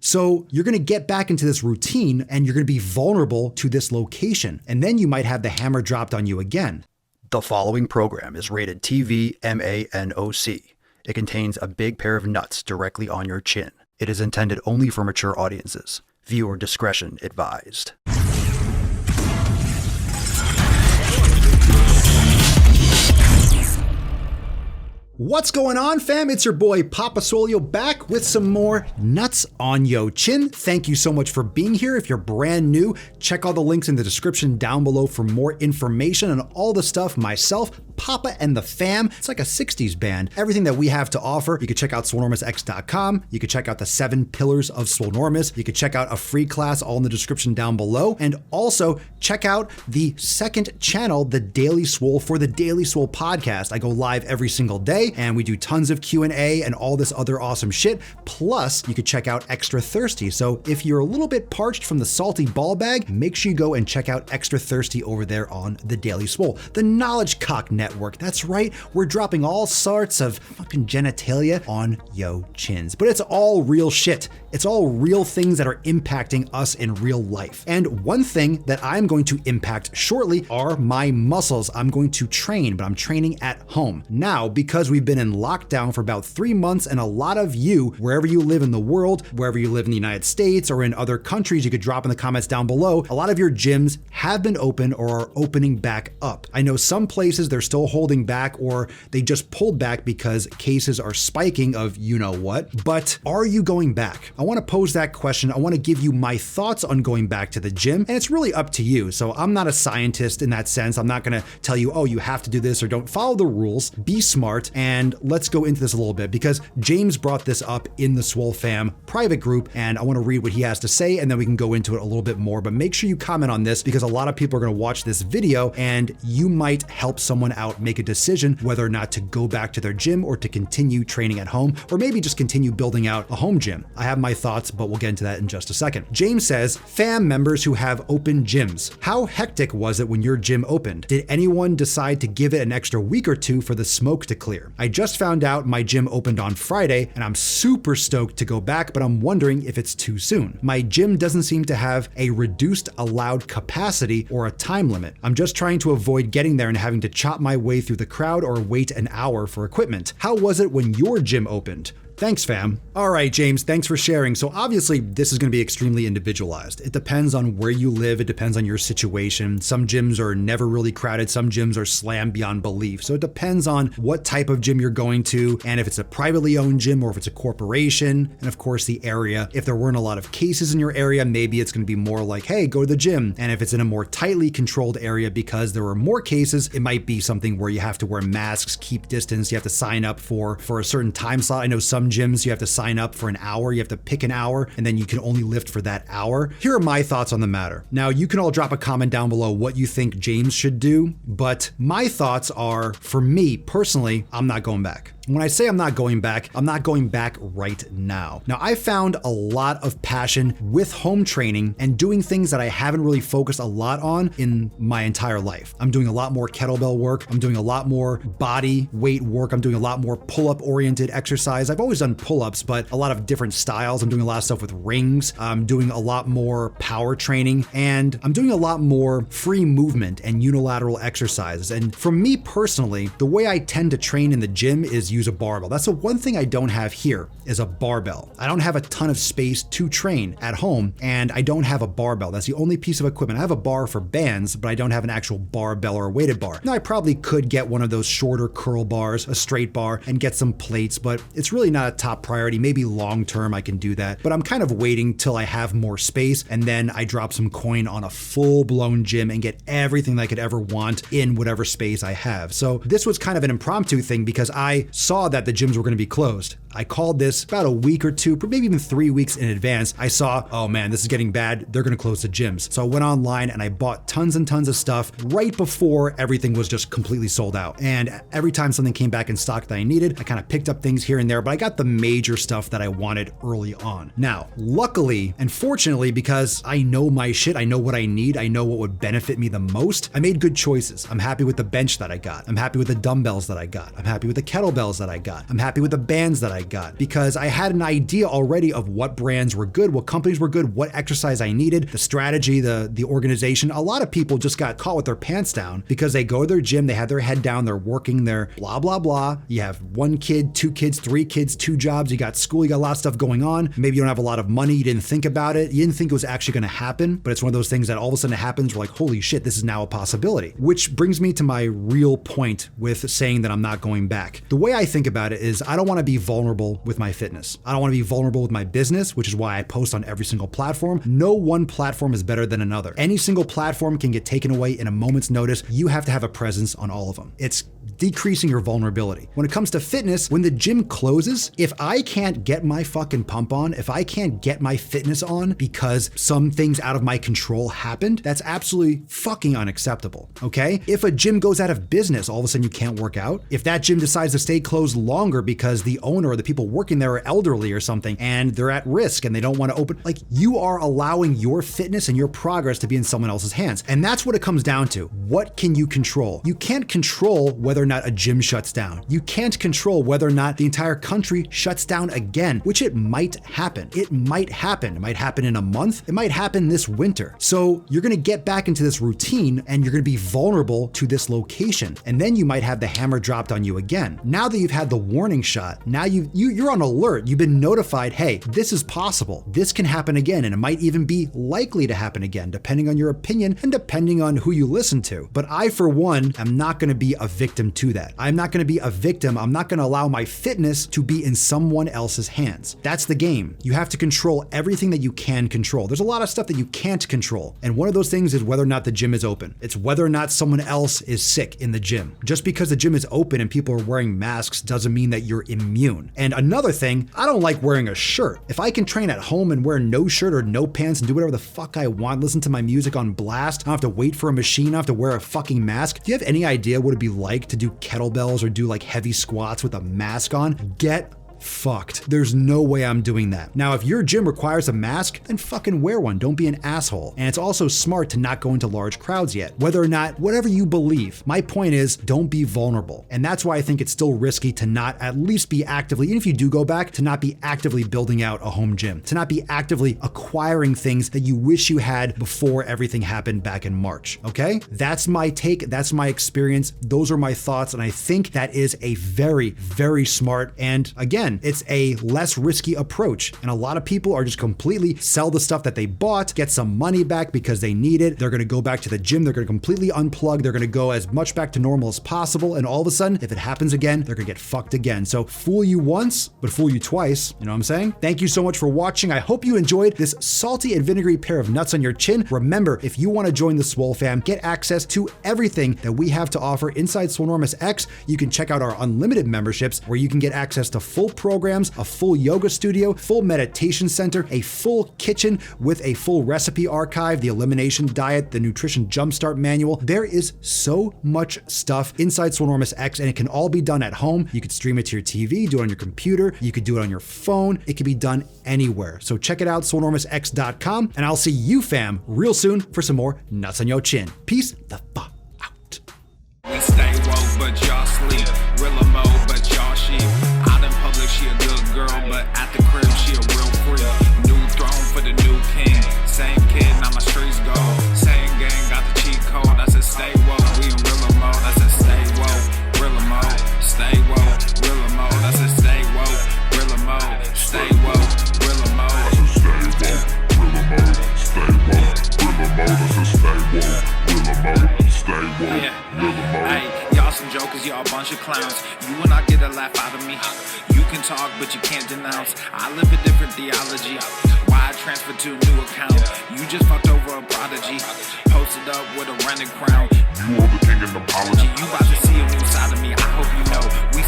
So you're going to get back into this routine and you're going to be vulnerable to this location. And then you might have the hammer dropped on you again. The following program is rated TV MANOC. It contains a big pair of nuts directly on your chin. It is intended only for mature audiences. Viewer discretion advised. What's going on, fam? It's your boy Papa Swole back with some more nuts on yo chin. Thank you so much for being here. If you're brand new, check all the links in the description down below for more information on all the stuff myself, Papa and the fam. It's like a 60s band. Everything that we have to offer. You can check out swolenormousx.com. You can check out the 7 pillars of Swolenormous. You can check out a free class all in the description down below. And also check out the second channel, The Daily Swole, for the Daily Swole podcast. I go live every single day and we do tons of Q&A and all this other awesome shit. Plus, you could check out Extra Thirsty. So if you're a little bit parched from the salty ball bag, make sure you go and check out Extra Thirsty over there on The Daily Swole, the Knowledge Cock Network. That's right, we're dropping all sorts of fucking genitalia on yo chins. But it's all real shit. It's all real things that are impacting us in real life. And one thing that I'm going to impact shortly are my muscles. I'm going to train, but I'm training at home. Now, because we've been in lockdown for about 3 months, and a lot of you, wherever you live in the world, wherever you live in the United States or in other countries, you could drop in the comments down below. A lot of your gyms have been open or are opening back up. I know some places they're still holding back or they just pulled back because cases are spiking of you know what, but are you going back? I want to pose that question. I want to give you my thoughts on going back to the gym, and it's really up to you. So I'm not a scientist in that sense. I'm not going to tell you, oh, you have to do this or don't. Follow the rules, be smart, and let's go into this a little bit because James brought this up in the Swole Fam private group, and I want to read what he has to say, and then we can go into it a little bit more. But make sure you comment on this because a lot of people are going to watch this video and you might help someone out make a decision whether or not to go back to their gym or to continue training at home, or maybe just continue building out a home gym. I have my thoughts, but we'll get into that in just a second. James says, fam members who have open gyms, how hectic was it when your gym opened? Did anyone decide to give it an extra week or two for the smoke to clear? I just found out my gym opened on Friday and I'm super stoked to go back, but I'm wondering if it's too soon. My gym doesn't seem to have a reduced allowed capacity or a time limit. I'm just trying to avoid getting there and having to chop my way through the crowd or wait an hour for equipment. How was it when your gym opened? Thanks, fam. All right, James, thanks for sharing. So obviously this is going to be extremely individualized. It depends on where you live. It depends on your situation. Some gyms are never really crowded. Some gyms are slammed beyond belief. So it depends on what type of gym you're going to and if it's a privately owned gym or if it's a corporation, and of course the area. If there weren't a lot of cases in your area, maybe it's going to be more like, hey, go to the gym. And if it's in a more tightly controlled area because there are more cases, it might be something where you have to wear masks, keep distance, you have to sign up for a certain time slot. I know some gyms you have to sign up for an hour, you have to pick an hour, and then you can only lift for that hour. Here are my thoughts on the matter. Now, you can all drop a comment down below what you think James should do, but my thoughts are, for me personally, I'm not going back. When I say I'm not going back right now. Now, I found a lot of passion with home training and doing things that I haven't really focused a lot on in my entire life. I'm doing a lot more kettlebell work. I'm doing a lot more body weight work. I'm doing a lot more pull-up oriented exercise. I've always done pull-ups, but a lot of different styles. I'm doing a lot of stuff with rings. I'm doing a lot more power training, and I'm doing a lot more free movement and unilateral exercises. And for me personally, the way I tend to train in the gym is use a barbell. That's the one thing I don't have here is a barbell. I don't have a ton of space to train at home, and I don't have a barbell. That's the only piece of equipment. I have a bar for bands, but I don't have an actual barbell or a weighted bar. Now, I probably could get one of those shorter curl bars, a straight bar, and get some plates, but it's really not a top priority. Maybe long term I can do that, but I'm kind of waiting till I have more space, and then I drop some coin on a full-blown gym and get everything that I could ever want in whatever space I have. So this was kind of an impromptu thing because I saw that the gyms were going to be closed. I called this about a week or two, maybe even 3 weeks in advance. I saw, oh man, this is getting bad. They're going to close the gyms. So I went online and I bought tons and tons of stuff right before everything was just completely sold out. And every time something came back in stock that I needed, I kind of picked up things here and there, but I got the major stuff that I wanted early on. Now, luckily and fortunately, because I know my shit, I know what I need, I know what would benefit me the most, I made good choices. I'm happy with the bench that I got. I'm happy with the dumbbells that I got. I'm happy with the kettlebells styles that I got. I'm happy with the bands that I got because I had an idea already of what brands were good, what companies were good, what exercise I needed, the strategy, the organization. A lot of people just got caught with their pants down because they go to their gym, they have their head down, they're working their blah, blah, blah. You have 1 kid, 2 kids, 3 kids, 2 jobs, you got school, you got a lot of stuff going on. Maybe you don't have a lot of money, you didn't think about it, you didn't think it was actually gonna happen, but it's one of those things that all of a sudden it happens, we're like, holy shit, this is now a possibility. Which brings me to my real point with saying that I'm not going back. The way I think about it is I don't wanna be vulnerable with my fitness. I don't wanna be vulnerable with my business, which is why I post on every single platform. No one platform is better than another. Any single platform can get taken away in a moment's notice. You have to have a presence on all of them. It's decreasing your vulnerability. When it comes to fitness, when the gym closes, if I can't get my fucking pump on, if I can't get my fitness on because some things out of my control happened, that's absolutely fucking unacceptable, okay? If a gym goes out of business, all of a sudden you can't work out. If that gym decides to stay closed longer because the owner or the people working there are elderly or something and they're at risk and they don't want to open, like, you are allowing your fitness and your progress to be in someone else's hands. And that's what it comes down to. What can you control? You can't control whether or not a gym shuts down. You can't control whether or not the entire country shuts down again, which it might happen. It might happen. It might happen in a month. It might happen this winter. So you're going to get back into this routine and you're going to be vulnerable to this location. And then you might have the hammer dropped on you again. Now that you've had the warning shot, now you're on alert. You've been notified, hey, this is possible. This can happen again. And it might even be likely to happen again, depending on your opinion and depending on who you listen to. But I, for one, am not going to be a victim to that. I'm not going to be a victim. I'm not going to allow my fitness to be in someone else's hands. That's the game. You have to control everything that you can control. There's a lot of stuff that you can't control. And one of those things is whether or not the gym is open. It's whether or not someone else is sick in the gym. Just because the gym is open and people are wearing masks doesn't mean that you're immune. And another thing, I don't like wearing a shirt. If I can train at home and wear no shirt or no pants and do whatever the fuck I want, listen to my music on blast, I don't have to wait for a machine, I don't have to wear a fucking mask. Do you have any idea what it'd be like to do kettlebells or do like heavy squats with a mask on? Get fucked. There's no way I'm doing that. Now, if your gym requires a mask, then fucking wear one. Don't be an asshole. And it's also smart to not go into large crowds yet. Whether or not, whatever you believe, my point is don't be vulnerable. And that's why I think it's still risky to not at least be actively, even if you do go back, to not be actively building out a home gym, to not be actively acquiring things that you wish you had before everything happened back in March. Okay? That's my take. That's my experience. Those are my thoughts. And I think that is a very, very smart, and again, it's a less risky approach. And a lot of people are just completely sell the stuff that they bought, get some money back because they need it. They're going to go back to the gym. They're going to completely unplug. They're going to go as much back to normal as possible. And all of a sudden, if it happens again, they're going to get fucked again. So fool you once, but fool you twice. You know what I'm saying? Thank you so much for watching. I hope you enjoyed this salty and vinegary pair of nuts on your chin. Remember, if you want to join the Swole fam, get access to everything that we have to offer inside Swolenormous X. You can check out our unlimited memberships where you can get access to full programs, a full yoga studio, full meditation center, a full kitchen with a full recipe archive, the elimination diet, the nutrition jumpstart manual. There is so much stuff inside Swolenormous X, and it can all be done at home. You could stream it to your TV, do it on your computer, you could do it on your phone. It can be done anywhere. So check it out, swolenormousx.com, and I'll see you fam real soon for some more nuts on your chin. Peace the fuck out. We stay woke, but y'all sleep. Real mode, but y'all sheep. Out in public, she a good girl, but at the crib, she a real freak. New throne for the new king. Same kid, now my streets go. Same gang, got the cheat code. I said stay woke, we in real mode. I said stay woke, real mode. Stay woke, real mode. I said stay woke, real mode. Stay woke, real mode. I said stay woke, real mode. Stay woke, real mode. I said stay woke, real mode. Stay woke, real mode. Hey, y'all some jokers, y'all a bunch of clowns. You will not get a laugh out of me. You can talk, but you can't denounce. I live a different theology. Why I transferred to a new account? You just fucked over a prodigy. Posted up with a rented crown. You are the king and apology. You about to see a new side of me. I hope you know. We